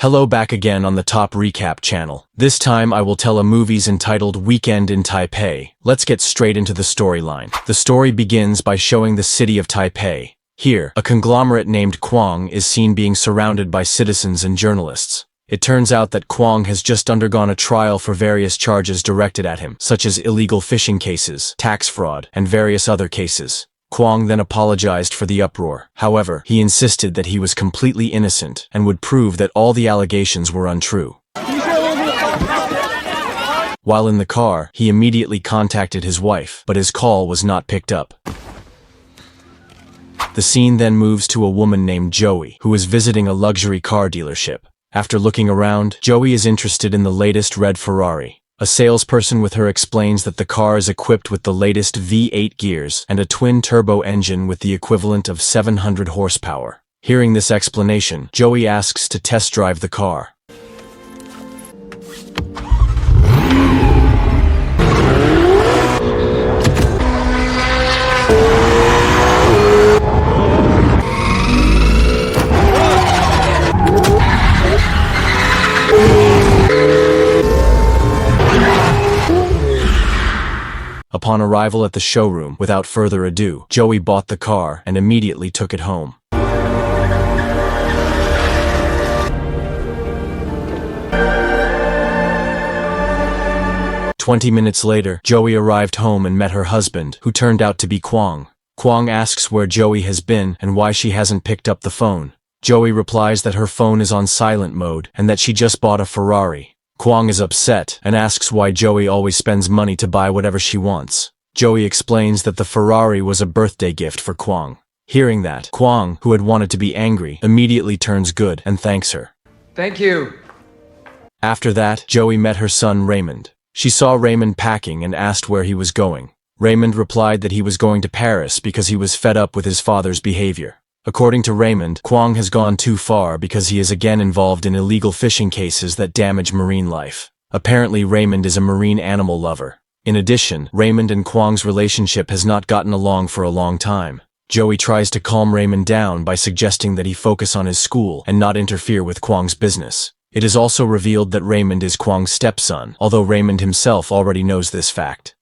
Hello, back again on the Top Recap channel. This time I will tell a movies entitled Weekend in Taipei. Let's get straight into the storyline. The story begins by showing the city of Taipei. Here, a conglomerate named Kwang is seen being surrounded by citizens and journalists. It turns out that Kwang has just undergone a trial for various charges directed at him, such as illegal fishing cases, tax fraud, and various other cases. Kwang then apologized for the uproar. However, he insisted that he was completely innocent and would prove that all the allegations were untrue. While in the car, he immediately contacted his wife, but his call was not picked up. The scene then moves to a woman named Joey, who is visiting a luxury car dealership. After looking around, Joey is interested in the latest red Ferrari. A salesperson with her explains that the car is equipped with the latest V8 gears and a twin-turbo engine with the equivalent of 700 horsepower. Hearing this explanation, Joey asks to test drive the car. Upon arrival at the showroom, without further ado, Joey bought the car and immediately took it home. "20 minutes later, Joey arrived home and met her husband, who turned out to be Kwang. Kwang asks where Joey has been and why she hasn't picked up the phone. Joey replies that her phone is on silent mode and that she just bought a Ferrari. Kwang is upset and asks why Joey always spends money to buy whatever she wants. Joey explains that the Ferrari was a birthday gift for Kwang. Hearing that, Kwang, who had wanted to be angry, immediately turns good and thanks her. Thank you. After that, Joey met her son Raymond. She saw Raymond packing and asked where he was going. Raymond replied that he was going to Paris because he was fed up with his father's behavior. According to Raymond, Kwang has gone too far because he is again involved in illegal fishing cases that damage marine life. Apparently, Raymond is a marine animal lover. In addition, Raymond and Kwang's relationship has not gotten along for a long time. Joey tries to calm Raymond down by suggesting that he focus on his school and not interfere with Kwang's business. It is also revealed that Raymond is Kwang's stepson, although Raymond himself already knows this fact.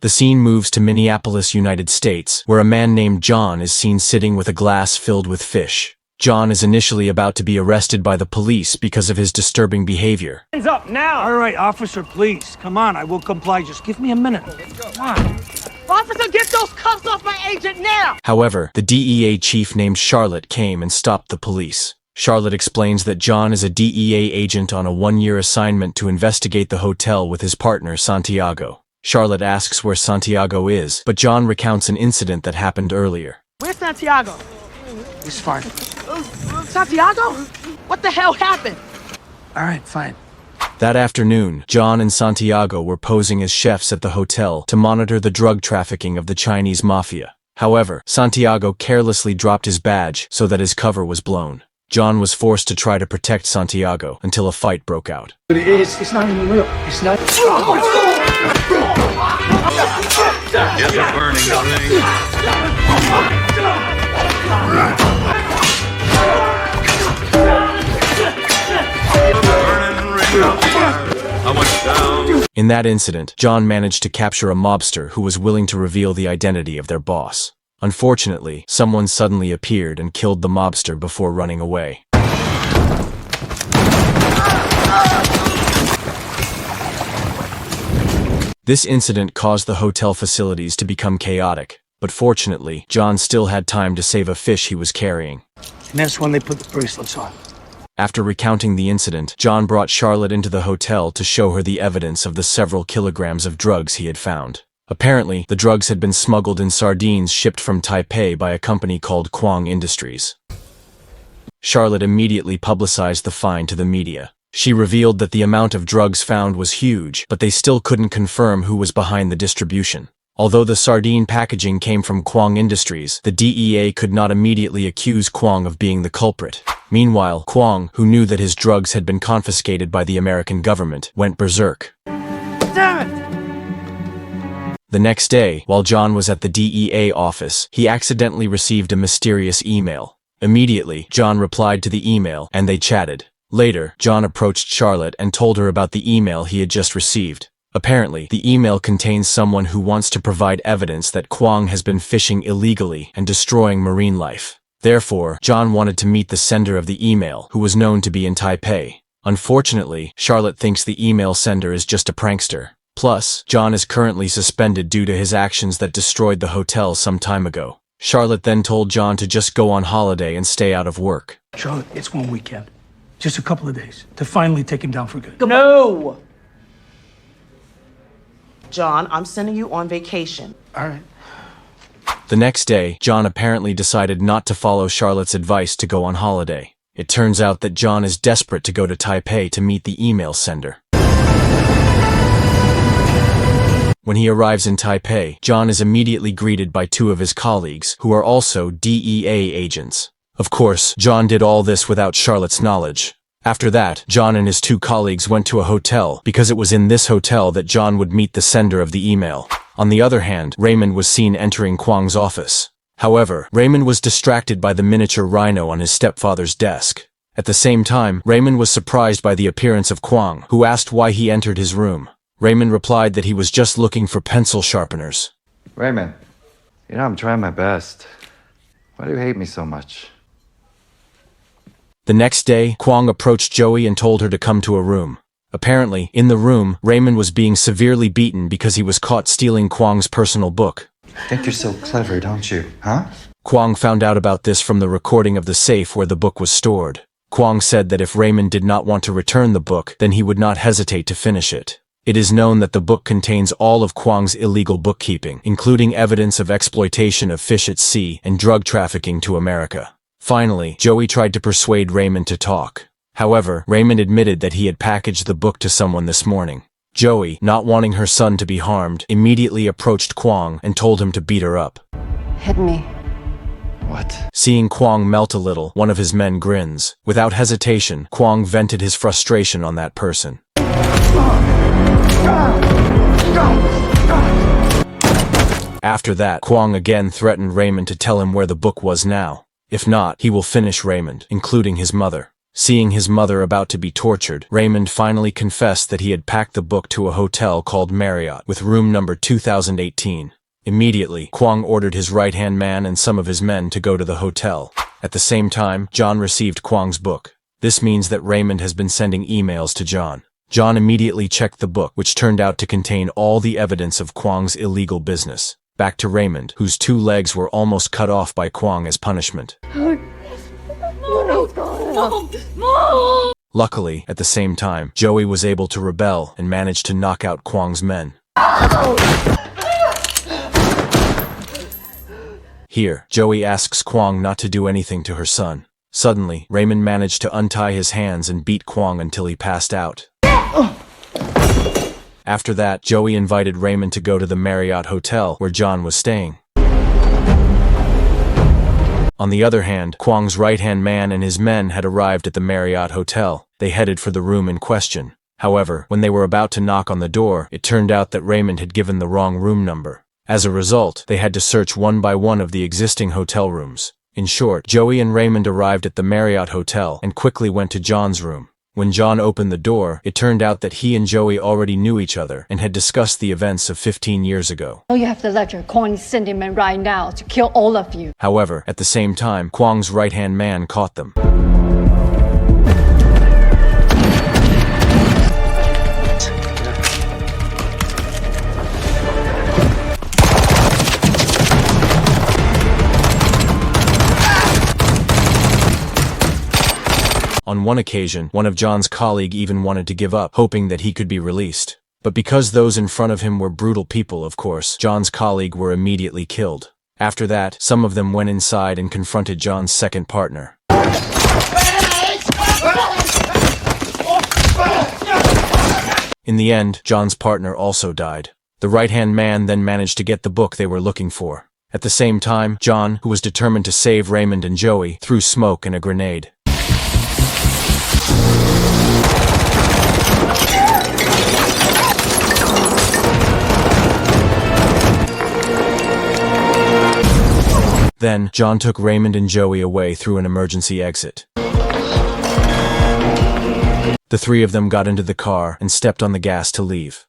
The scene moves to Minneapolis, United States, where a man named John is seen sitting with a glass filled with fish. John is initially about to be arrested by the police because of his disturbing behavior. Hands up now! All right, officer, please. Come on, I will comply. Just give me a minute. Come on. Officer, get those cuffs off my agent now! However, the DEA chief named Charlotte came and stopped the police. Charlotte explains that John is a DEA agent on a one-year assignment to investigate the hotel with his partner, Santiago. Charlotte asks where Santiago is, but John recounts an incident that happened earlier. Where's Santiago? He's fine. Santiago? What the hell happened? All right, fine. That afternoon, John and Santiago were posing as chefs at the hotel to monitor the drug trafficking of the Chinese mafia. However, Santiago carelessly dropped his badge so that his cover was blown. John was forced to try to protect Santiago until a fight broke out. But it's not even real. It's not. Get the burning thing. Burning ring of fire. I went down. In that incident, John managed to capture a mobster who was willing to reveal the identity of their boss. Unfortunately, someone suddenly appeared and killed the mobster before running away. This incident caused the hotel facilities to become chaotic, but fortunately, John still had time to save a fish he was carrying. And that's when they put the bracelets on. After recounting the incident, John brought Charlotte into the hotel to show her the evidence of the several kilograms of drugs he had found. Apparently, the drugs had been smuggled in sardines shipped from Taipei by a company called Kwang Industries. Charlotte immediately publicized the find to the media. She revealed that the amount of drugs found was huge, but they still couldn't confirm who was behind the distribution. Although the sardine packaging came from Kwang Industries, the DEA could not immediately accuse Kwang of being the culprit. Meanwhile, Kwang, who knew that his drugs had been confiscated by the American government, went berserk. Damn it! The next day, while John was at the DEA office, he accidentally received a mysterious email. Immediately, John replied to the email and they chatted. Later, John approached Charlotte and told her about the email he had just received. Apparently, the email contains someone who wants to provide evidence that Kwong has been fishing illegally and destroying marine life. Therefore, John wanted to meet the sender of the email, who was known to be in Taipei. Unfortunately, Charlotte thinks the email sender is just a prankster. Plus, John is currently suspended due to his actions that destroyed the hotel some time ago. Charlotte then told John to just go on holiday and stay out of work. Charlotte, it's one weekend. Just a couple of days to finally take him down for good. No! John, I'm sending you on vacation. All right. The next day, John apparently decided not to follow Charlotte's advice to go on holiday. It turns out that John is desperate to go to Taipei to meet the email sender. When he arrives in Taipei, John is immediately greeted by two of his colleagues, who are also DEA agents. Of course, John did all this without Charlotte's knowledge. After that, John and his two colleagues went to a hotel because it was in this hotel that John would meet the sender of the email. On the other hand, Raymond was seen entering Kwong's office. However, Raymond was distracted by the miniature rhino on his stepfather's desk. At the same time, Raymond was surprised by the appearance of Kwong, who asked why he entered his room. Raymond replied that he was just looking for pencil sharpeners. Raymond, I'm trying my best. Why do you hate me so much? The next day, Kwong approached Joey and told her to come to a room. Apparently, in the room, Raymond was being severely beaten because he was caught stealing Kwong's personal book. Think you're so clever, don't you, huh? Kwong found out about this from the recording of the safe where the book was stored. Kwong said that if Raymond did not want to return the book, then he would not hesitate to finish it. It is known that the book contains all of Kwong's illegal bookkeeping, including evidence of exploitation of fish at sea and drug trafficking to America. Finally, Joey tried to persuade Raymond to talk. However, Raymond admitted that he had packaged the book to someone this morning. Joey, not wanting her son to be harmed, immediately approached Kwong and told him to beat her up. Hit me. What? Seeing Kwong melt a little, one of his men grins. Without hesitation, Kwong vented his frustration on that person. After that, Kwong again threatened Raymond to tell him where the book was now. If not, he will finish Raymond, including his mother. Seeing his mother about to be tortured, Raymond finally confessed that he had packed the book to a hotel called Marriott with room number 2018. Immediately, Kwong ordered his right-hand man and some of his men to go to the hotel. At the same time, John received Kwong's book. This means that Raymond has been sending emails to John. John immediately checked the book, which turned out to contain all the evidence of Kwong's illegal business. Back to Raymond, whose two legs were almost cut off by Kwong as punishment. Luckily, at the same time, Joey was able to rebel and managed to knock out Kwong's men. Here, Joey asks Kwong not to do anything to her son. Suddenly, Raymond managed to untie his hands and beat Kwong until he passed out. After that, Joey invited Raymond to go to the Marriott Hotel where John was staying. On the other hand, Kwong's right-hand man and his men had arrived at the Marriott Hotel. They headed for the room in question. However, when they were about to knock on the door, it turned out that Raymond had given the wrong room number. As a result, they had to search one by one of the existing hotel rooms. In short, Joey and Raymond arrived at the Marriott Hotel and quickly went to John's room. When John opened the door, it turned out that he and Joey already knew each other and had discussed the events of 15 years ago. Oh, you have to let your Kwong send him in right now to kill all of you. However, at the same time, Kwong's right-hand man caught them. On one occasion, one of John's colleagues even wanted to give up, hoping that he could be released. But because those in front of him were brutal people, of course, John's colleagues were immediately killed. After that, some of them went inside and confronted John's second partner. In the end, John's partner also died. The right-hand man then managed to get the book they were looking for. At the same time, John, who was determined to save Raymond and Joey, threw smoke and a grenade. Then, John took Raymond and Joey away through an emergency exit. The three of them got into the car and stepped on the gas to leave.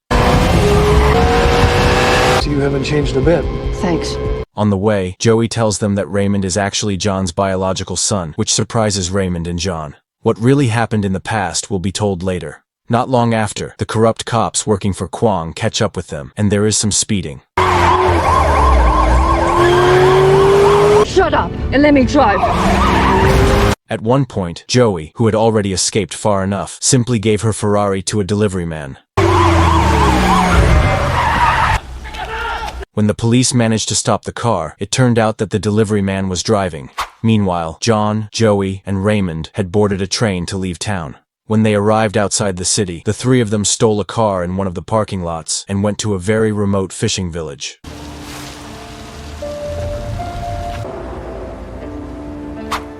You haven't changed a bit. Thanks. On the way, Joey tells them that Raymond is actually John's biological son, which surprises Raymond and John. What really happened in the past will be told later. Not long after, the corrupt cops working for Kwong catch up with them, and there is some speeding. Shut up and let me drive. At one point, Joey, who had already escaped far enough, simply gave her Ferrari to a delivery man. When the police managed to stop the car, it turned out that the delivery man was driving. Meanwhile, John, Joey, and Raymond had boarded a train to leave town. When they arrived outside the city, the three of them stole a car in one of the parking lots and went to a very remote fishing village.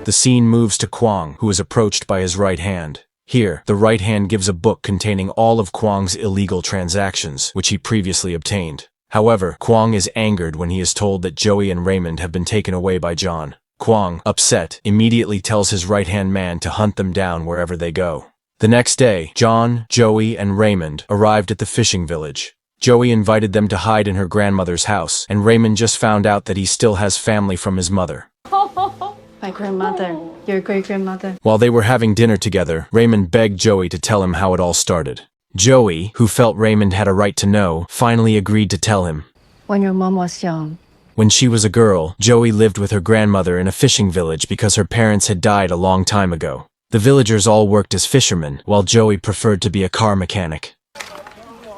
The scene moves to Kwong, who is approached by his right hand. Here, the right hand gives a book containing all of Kwong's illegal transactions, which he previously obtained. However, Kwong is angered when he is told that Joey and Raymond have been taken away by John. Kwong, upset, immediately tells his right-hand man to hunt them down wherever they go. The next day, John, Joey, and Raymond arrived at the fishing village. Joey invited them to hide in her grandmother's house, and Raymond just found out that he still has family from his mother. My grandmother, your great-grandmother. While they were having dinner together, Raymond begged Joey to tell him how it all started. Joey, who felt Raymond had a right to know, finally agreed to tell him. When your mom was young. When she was a girl, Joey lived with her grandmother in a fishing village because her parents had died a long time ago. The villagers all worked as fishermen, while Joey preferred to be a car mechanic.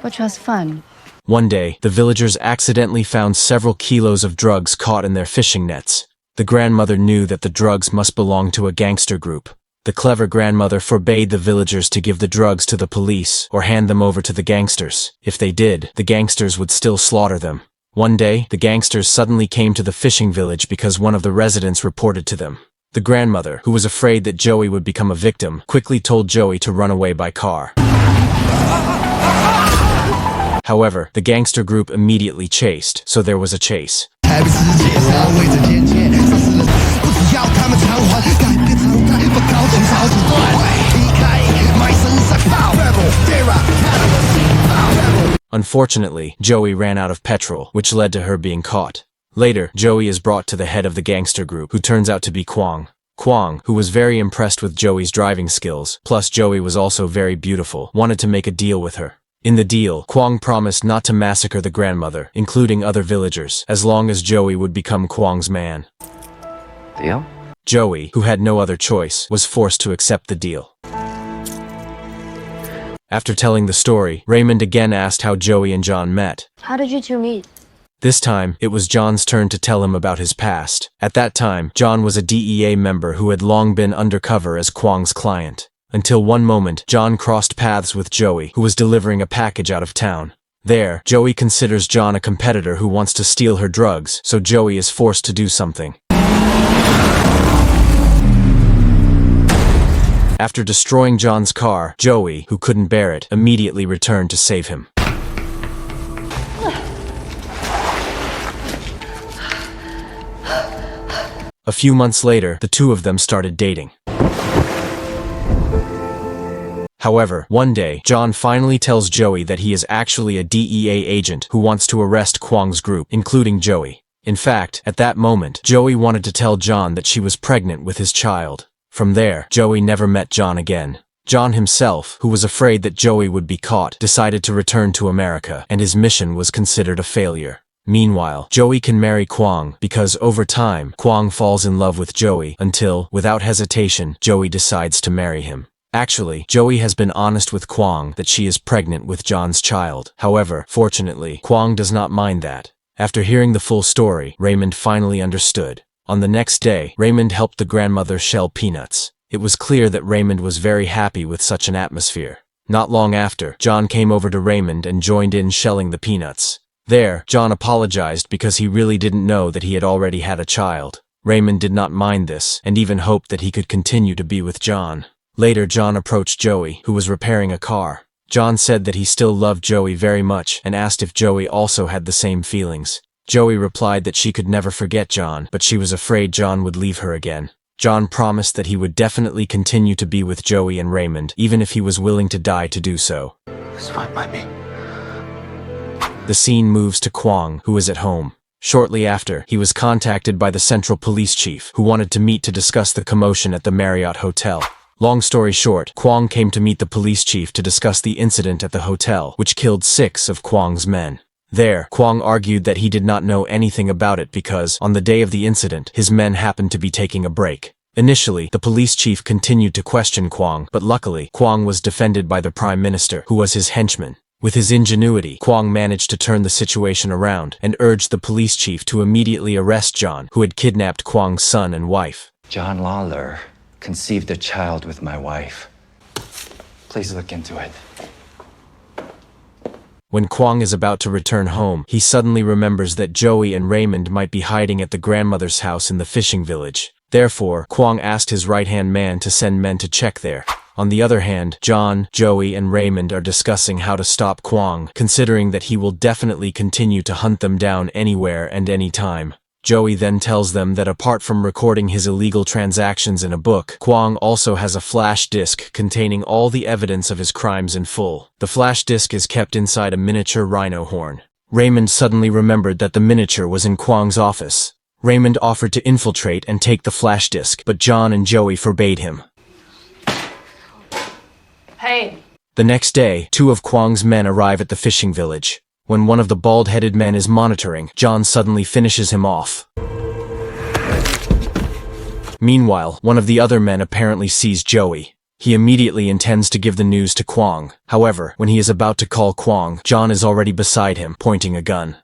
Which was fun. One day, the villagers accidentally found several kilos of drugs caught in their fishing nets. The grandmother knew that the drugs must belong to a gangster group. The clever grandmother forbade the villagers to give the drugs to the police or hand them over to the gangsters. If they did, the gangsters would still slaughter them. One day, the gangsters suddenly came to the fishing village because one of the residents reported to them. The grandmother, who was afraid that Joey would become a victim, quickly told Joey to run away by car. However, the gangster group immediately chased, so there was a chase. Unfortunately, Joey ran out of petrol, which led to her being caught. Later, Joey is brought to the head of the gangster group, who turns out to be Kwong. Kwong, who was very impressed with Joey's driving skills, plus Joey was also very beautiful, wanted to make a deal with her. In the deal, Kwong promised not to massacre the grandmother, including other villagers, as long as Joey would become Kwong's man. Deal? Joey, who had no other choice, was forced to accept the deal. After telling the story, Raymond again asked how Joey and John met. How did you two meet? This time, it was John's turn to tell him about his past. At that time, John was a DEA member who had long been undercover as Kwong's client. Until one moment, John crossed paths with Joey, who was delivering a package out of town. There, Joey considers John a competitor who wants to steal her drugs, so Joey is forced to do something. After destroying John's car, Joey, who couldn't bear it, immediately returned to save him. A few months later, the two of them started dating. However, one day, John finally tells Joey that he is actually a DEA agent who wants to arrest Kwong's group, including Joey. In fact, at that moment, Joey wanted to tell John that she was pregnant with his child. From there, Joey never met John again. John himself, who was afraid that Joey would be caught, decided to return to America, and his mission was considered a failure. Meanwhile, Joey can marry Kwong because over time, Kwong falls in love with Joey until, without hesitation, Joey decides to marry him. Actually, Joey has been honest with Kwong that she is pregnant with John's child. However, fortunately, Kwong does not mind that. After hearing the full story, Raymond finally understood. On the next day, Raymond helped the grandmother shell peanuts. It was clear that Raymond was very happy with such an atmosphere. Not long after, John came over to Raymond and joined in shelling the peanuts. There, John apologized because he really didn't know that he had already had a child. Raymond did not mind this, and even hoped that he could continue to be with John. Later, John approached Joey, who was repairing a car. John said that he still loved Joey very much and asked if Joey also had the same feelings. Joey replied that she could never forget John, but she was afraid John would leave her again. John promised that he would definitely continue to be with Joey and Raymond, even if he was willing to die to do so. It's fine by me. The scene moves to Kwong, who is at home. Shortly after, he was contacted by the Central Police Chief, who wanted to meet to discuss the commotion at the Marriott Hotel. Long story short, Kwong came to meet the police chief to discuss the incident at the hotel, which killed 6 of Kwong's men. There, Kwong argued that he did not know anything about it because, on the day of the incident, his men happened to be taking a break. Initially, the police chief continued to question Kwong, but luckily, Kwong was defended by the Prime Minister, who was his henchman. With his ingenuity, Kwong managed to turn the situation around and urged the police chief to immediately arrest John, who had kidnapped Kwong's son and wife. John Lawler conceived a child with my wife. Please look into it. When Kwong is about to return home, he suddenly remembers that Joey and Raymond might be hiding at the grandmother's house in the fishing village. Therefore, Kwong asked his right-hand man to send men to check there. On the other hand, John, Joey, and Raymond are discussing how to stop Kwong, considering that he will definitely continue to hunt them down anywhere and anytime. Joey then tells them that apart from recording his illegal transactions in a book, Kwong also has a flash disk containing all the evidence of his crimes in full. The flash disk is kept inside a miniature rhino horn. Raymond suddenly remembered that the miniature was in Kwong's office. Raymond offered to infiltrate and take the flash disk, but John and Joey forbade him. Hey. The next day, 2 of Kwong's men arrive at the fishing village. When one of the bald-headed men is monitoring, John suddenly finishes him off. Meanwhile, one of the other men apparently sees Joey. He immediately intends to give the news to Kwong. However, when he is about to call Kwong, John is already beside him, pointing a gun.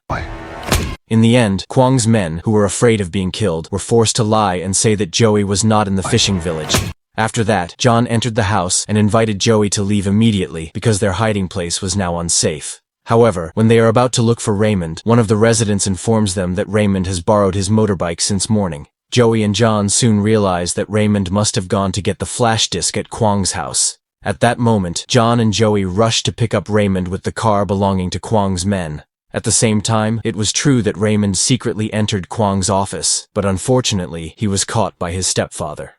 In the end, Kwong's men, who were afraid of being killed, were forced to lie and say that Joey was not in the fishing village. After that, John entered the house and invited Joey to leave immediately because their hiding place was now unsafe. However, when they are about to look for Raymond, one of the residents informs them that Raymond has borrowed his motorbike since morning. Joey and John soon realize that Raymond must have gone to get the flash disk at Kwong's house. At that moment, John and Joey rush to pick up Raymond with the car belonging to Kwong's men. At the same time, it was true that Raymond secretly entered Kwong's office, but unfortunately, he was caught by his stepfather.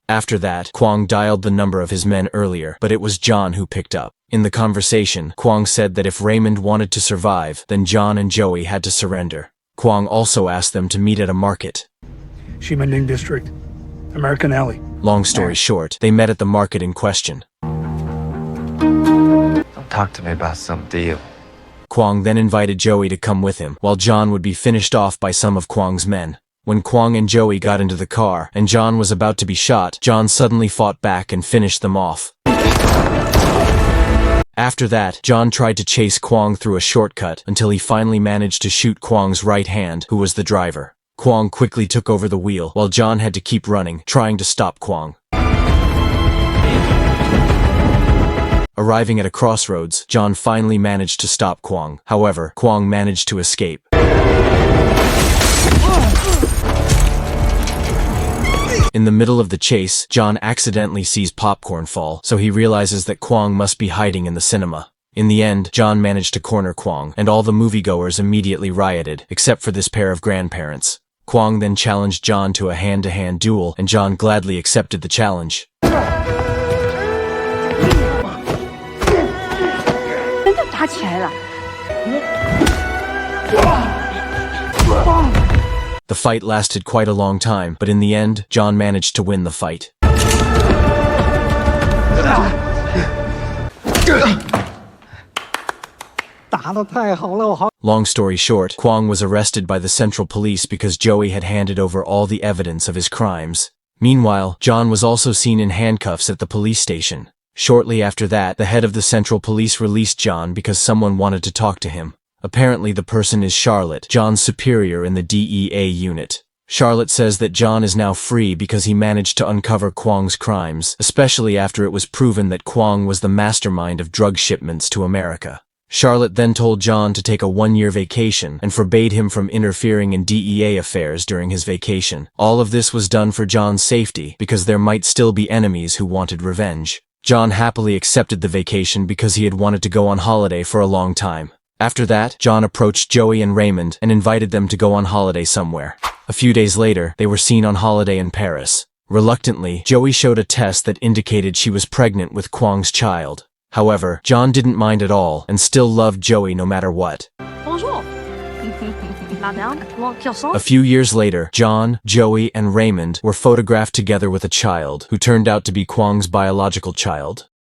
After that, Kwong dialed the number of his men earlier, but it was John who picked up. In the conversation, Kwong said that if Raymond wanted to survive, then John and Joey had to surrender. Kwong also asked them to meet at a market. Ximending District, American Alley. Long story short, they met at the market in question. Don't talk to me about some deal. Kwong then invited Joey to come with him, while John would be finished off by some of Kwong's men. When Kwong and Joey got into the car, and John was about to be shot, John suddenly fought back and finished them off. After that, John tried to chase Kwong through a shortcut until he finally managed to shoot Kwong's right hand, who was the driver. Kwong quickly took over the wheel, while John had to keep running, trying to stop Kwong. Arriving at a crossroads, John finally managed to stop Kwong. However, Kwong managed to escape. In the middle of the chase, John accidentally sees popcorn fall, so he realizes that Kwong must be hiding in the cinema. In the end, John managed to corner Kwong, and all the moviegoers immediately rioted, except for this pair of grandparents. Kwong then challenged John to a hand-to-hand duel, and John gladly accepted the challenge. The fight lasted quite a long time, but in the end, John managed to win the fight. Long story short, Kwong was arrested by the Central Police because Joey had handed over all the evidence of his crimes. Meanwhile, John was also seen in handcuffs at the police station. Shortly after that, the head of the Central Police released John because someone wanted to talk to him. Apparently the person is Charlotte, John's superior in the DEA unit. Charlotte says that John is now free because he managed to uncover Kwong's crimes, especially after it was proven that Kwong was the mastermind of drug shipments to America. Charlotte then told John to take a 1-year vacation and forbade him from interfering in DEA affairs during his vacation. All of this was done for John's safety because there might still be enemies who wanted revenge. John happily accepted the vacation because he had wanted to go on holiday for a long time. After that, John approached Joey and Raymond and invited them to go on holiday somewhere. A few days later, they were seen on holiday in Paris. Reluctantly, Joey showed a test that indicated she was pregnant with Kwang's child. However, John didn't mind at all and still loved Joey no matter what. Bonjour. Madame, want croissant? A few years later, John, Joey, and Raymond were photographed together with a child who turned out to be Kwang's biological child.